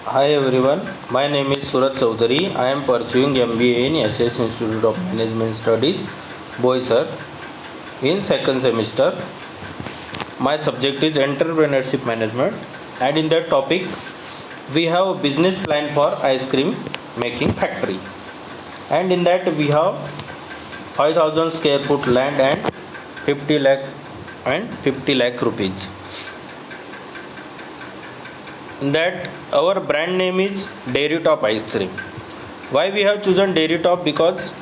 Hi everyone, my name is Surat Chaudhary. I am pursuing MBA in SS Institute of Management Studies, Boisar, in second semester. My subject is entrepreneurship management, and in that topic, we have a business plan for ice cream making factory, and in that we have 5,000 square foot land and 50 lakh rupees. In that our brand name is Dairy Top Ice Cream. Why we have chosen Dairy Top? Because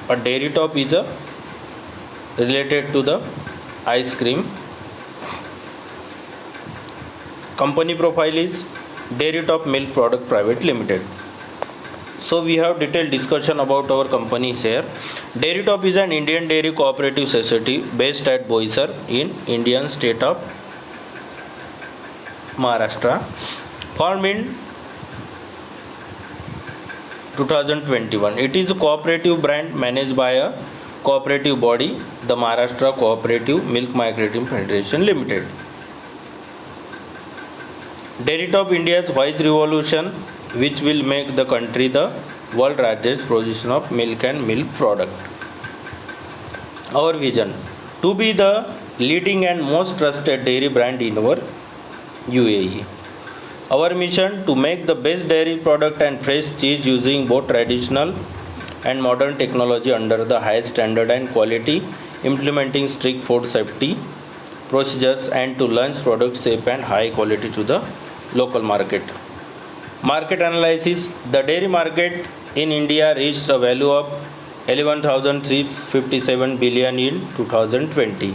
a Dairy Top is a related to the ice cream. Company profile is Dairy Top Milk Product Private Limited. So we have detailed discussion about our company here. Dairy Top is an Indian dairy cooperative society based at Boisar in Indian state of Maharashtra, formed in 2021. It is a cooperative brand managed by a cooperative body, the Maharashtra Cooperative Milk Marketing Federation Limited. Dairy Top India's wise revolution, which will make the country the world largest producer of milk and milk product. Our vision: to be the leading and most trusted dairy brand in our UAE. Our mission: to make the best dairy product and fresh cheese using both traditional and modern technology under the highest standard and quality, implementing strict food safety procedures, and to launch products safe and high quality to the local market. Market analysis: the dairy market in India reached a value of 11,357 billion in 2020.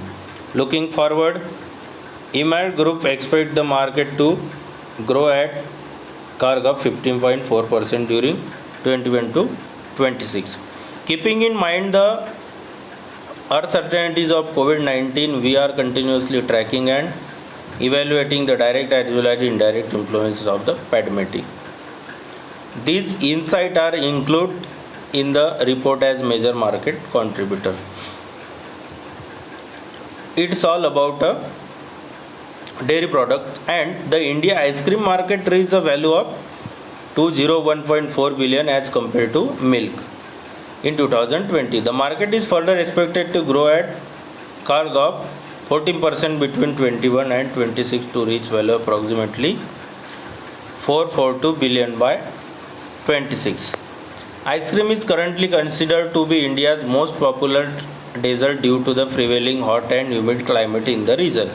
Looking forward, EMAD Group expects the market to grow at CAGR of 15.4% during 2021 to 26. Keeping in mind the uncertainties of COVID-19, we are continuously tracking and evaluating the direct as well as indirect influences of the pandemic. These insights are included in the report as major market contributor. It's all about a dairy product, and the India ice cream market reached a value of 201.4 billion as compared to milk in 2020. The market is further expected to grow at CAGR of 14% between 21 and 26 to reach value approximately 442 billion by 26. Ice cream is currently considered to be India's most popular dessert due to the prevailing hot and humid climate in the region,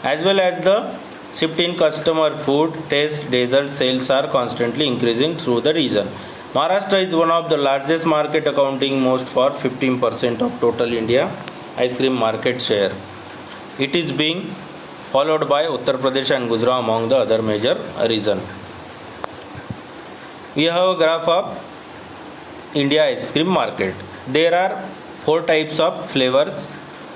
as well as the shift in customer food taste. Dessert sales are constantly increasing through the region. Maharashtra is one of the largest market, accounting most for 15% of total India ice cream market share. It is being followed by Uttar Pradesh and Gujarat among the other major regions. We have a graph of India ice cream market. There are 4 types of flavors: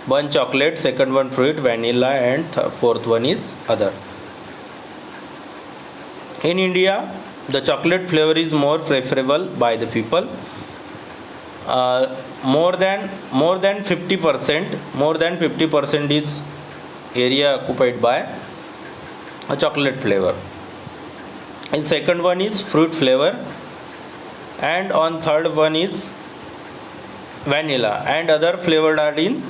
one chocolate, second one fruit, vanilla, and fourth one is other. In India, the chocolate flavor is more preferable by the people. More than 50% is area occupied by a chocolate flavor. And second one is fruit flavor, and on third one is vanilla, and other flavored are in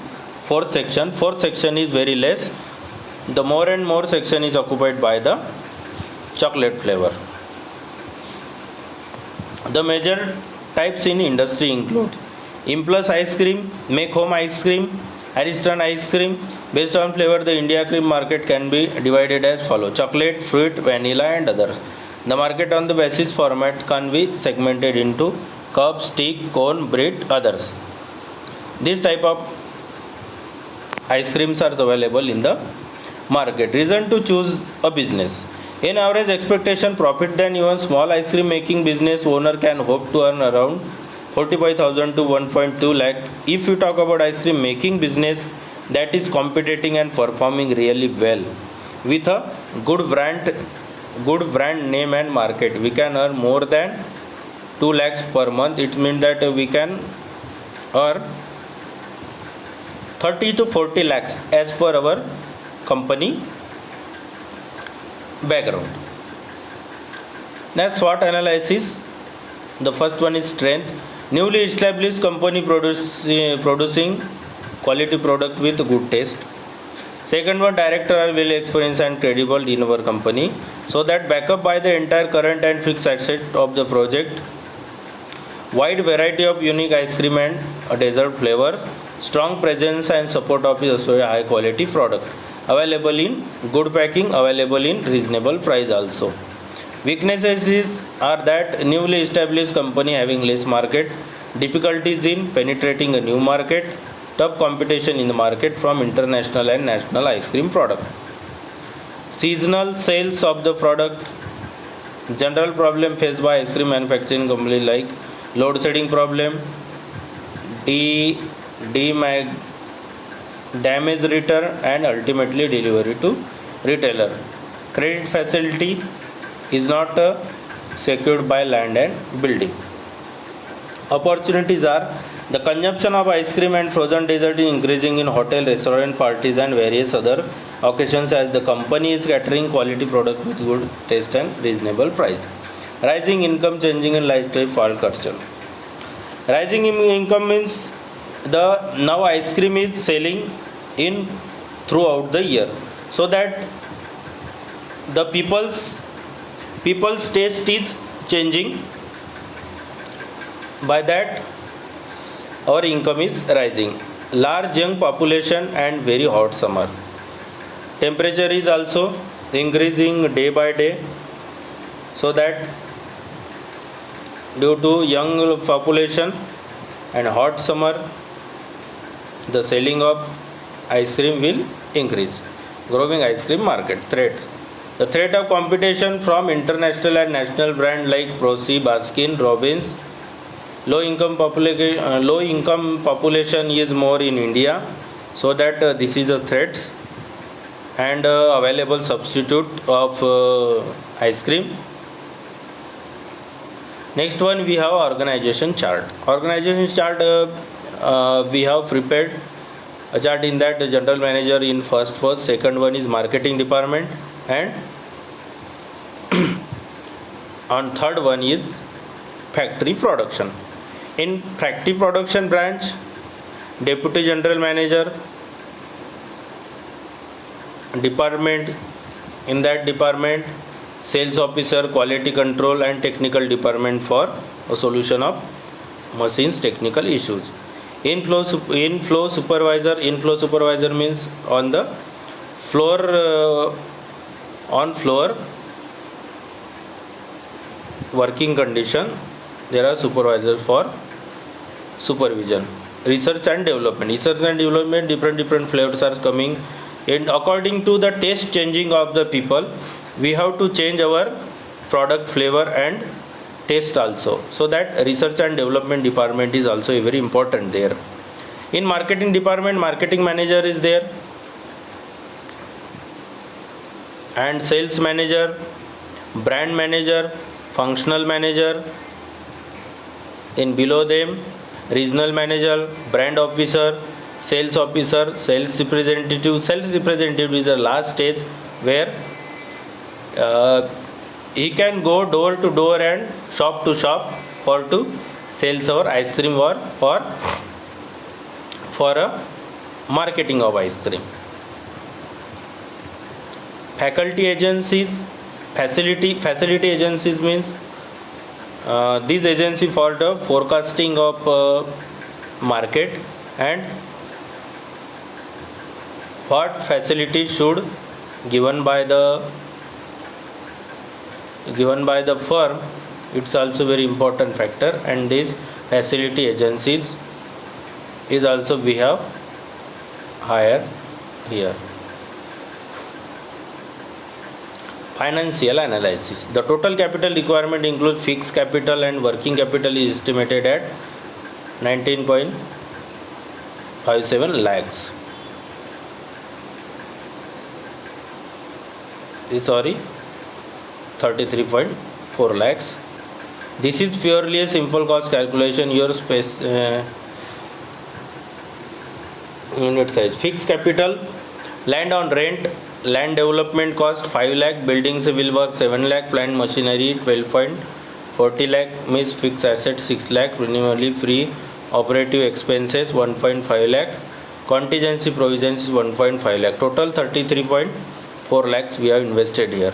fourth section. Fourth section is very less. The more and more section is occupied by the chocolate flavor. The major types in industry include Impulse ice cream, Make Home ice cream, Ariston ice cream. Based on flavor, the India cream market can be divided as follows: chocolate, fruit, vanilla, and others. The market on the basis format can be segmented into cup, stick, cone, bread, others. This type of ice creams are available in the market. Reason to choose a business: in average expectation profit, then even small ice cream making business owner can hope to earn around 45,000 to 1.2 lakh. If you talk about ice cream making business that is competing and performing really well with a good brand name and market, we can earn more than 2 lakhs per month. It means that we can earn 30 to 40 lakhs as per our company background. Next, SWOT analysis. The first one is strength. Newly established company producing quality product with good taste. Second one, director are well experienced and credible in our company, so that backup by the entire current and fixed asset of the project. Wide variety of unique ice cream and dessert flavor. Strong presence and support of a high quality product. Available in good packing, available in reasonable price also. Weaknesses are that newly established company having less market, difficulties in penetrating a new market, tough competition in the market from international and national ice cream product. Seasonal sales of the product. General problem faced by ice cream manufacturing company like load shedding problem, de damage return and ultimately delivery to retailer. Credit facility is not secured by land and building. Opportunities are the consumption of ice cream and frozen dessert is increasing in hotel, restaurant, parties and various other occasions as the company is catering quality product with good taste and reasonable price. Rising income, changing in lifestyle for culture. Rising income means the now ice cream is selling in throughout the year, so that the people's taste is changing. By that our income is rising. Large young population and very hot summer. Temperature is also increasing day by day, so that due to young population and hot summer, the selling of ice cream will increase. Growing ice cream market. Threats. The threat of competition from international and national brand like Prosi, Baskin, Robbins. Low income population is more in India, so that this is a threat, and available substitute of ice cream. Next one, we have organization chart. Organization chart, we have prepared a chart in that the general manager in first, second one is marketing department, and on third one is factory production. In factory production branch, deputy general manager, department, in that department sales officer, quality control and technical department for a solution of machines technical issues. Inflow supervisor means on the floor, on floor working condition there are supervisors for supervision. Research and development, different flavors are coming, and according to the taste changing of the people, we have to change our product flavor and taste also, so that research and development department is also very important there. In marketing department, marketing manager is there, and sales manager, brand manager, functional manager. In below them, regional manager, brand officer, sales officer, sales representative. Sales representative is the last stage where he can go door to door and shop to shop for to sales our ice cream or for a marketing of ice cream. Faculty agencies, facility agencies means this agency for the forecasting of market and what facility should given by the firm. It's also very important factor, and these facility agencies is also we have hired here. Financial analysis. The total capital requirement includes fixed capital and working capital is estimated at 19.57 lakhs. 33.4 lakhs. This is purely a simple cost calculation. Your space unit size. Fixed capital, land on rent land development cost 5 lakh, building civil work 7 lakh, plant machinery 12.40 lakh, miss fixed asset 6 lakh, renewably free operative expenses 1.5 lakh, contingency provisions is 1.5 lakh, total 33.4 lakhs we have invested here.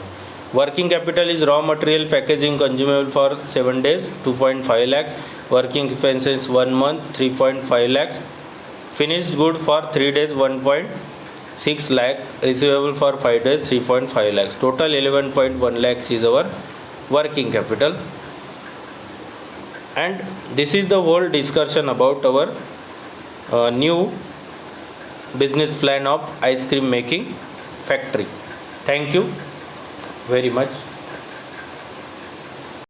Working capital is raw material, packaging, consumable for 7 days 2.5 lakhs, working expenses 1 month 3.5 lakhs, finished good for 3 days 1.6 lakh, receivable for 5 days 3.5 lakhs, total 11.1 lakhs is our working capital. And this is the whole discussion about our new business plan of ice cream making factory. Thank you very much.